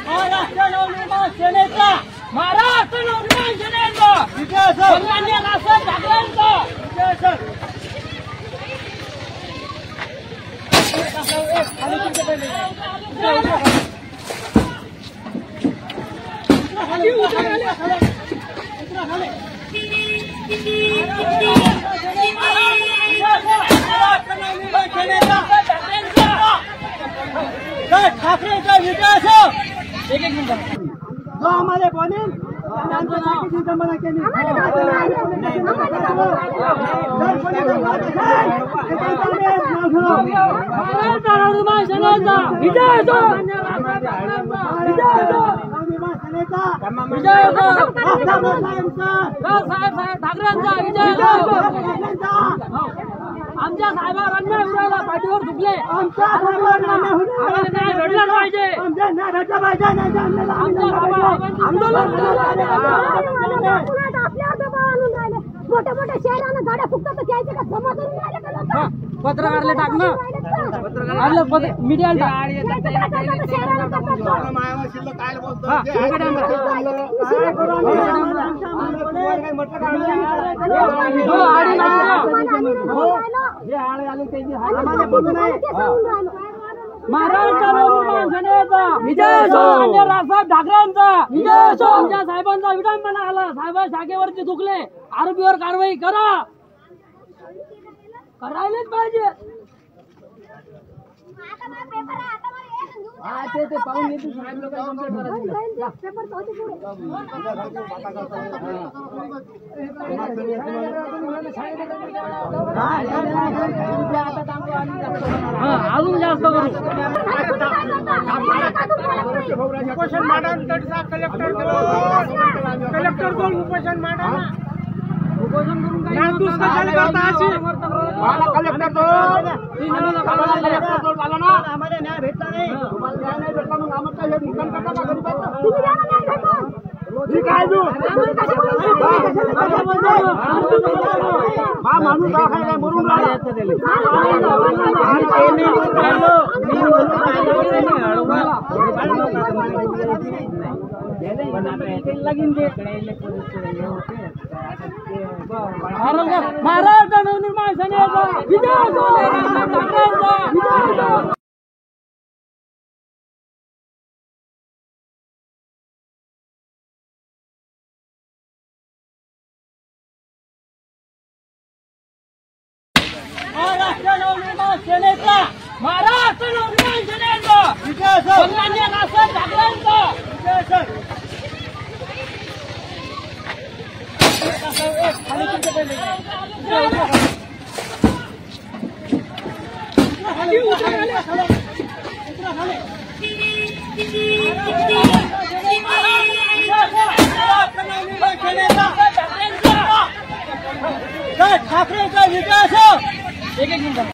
महाराष्ट्र नवनिर्माण सेनेचा महाराष्ट्र नवनिर्माण सेनेचा सन्माननीय रावसाहेब ठाकरेंचा ठाकरेंचा विजय असो। एक मिनिट जो हमारे बहन विडंबना केली ठाकरेंचा विजय आमच्या साहेबांना उराला पाठीवर झुकले आमच्या साहेबांना न्याय भेटला पाहिजे आमच्या न्याय भेटला पाहिजे आंदोलन आपल्या दबाव आणून राहिले मोठ्या मोठ्या शहरांना गाड्या फुकतात त्याचे का जमा करून राहिले का लोक पत्रकारले टाकणं पत्रकार मीडियाला महाराष्ट्र नवनिर्माण सेनेचा विजय असो। रावसाहेब ठाकरेंचा विजय असो। आमच्या साहेबांचा विडंबना आला साहेब शाखेवरती चुकले आरोपीवर कारवाई करा करायलाच पाहिजे। ते पाहून घेतो साहेब लोक अजून जास्त करू उपोषण मांडा कलेक्टर कोण उपोषण मांडा उपोषण करून आम्हाला न्याय भेटला नाही तुम्हाला न्याय नाही भेटला मग आम्हाला हे निकाल करता हा माणूस दवाखान्यात मरून महाराष्ट्र नवनिर्माण सेनेचा विजय असो। महाराष्ट्र नवनिर्माण सेनेचा महाराष्ट्र नवनिर्माण सेनेचा विजय असो। सन्माननीय रावसाहेब ठाकरेंचा विजय असो। ठाकरेंचा विजय असो। एक मिनिट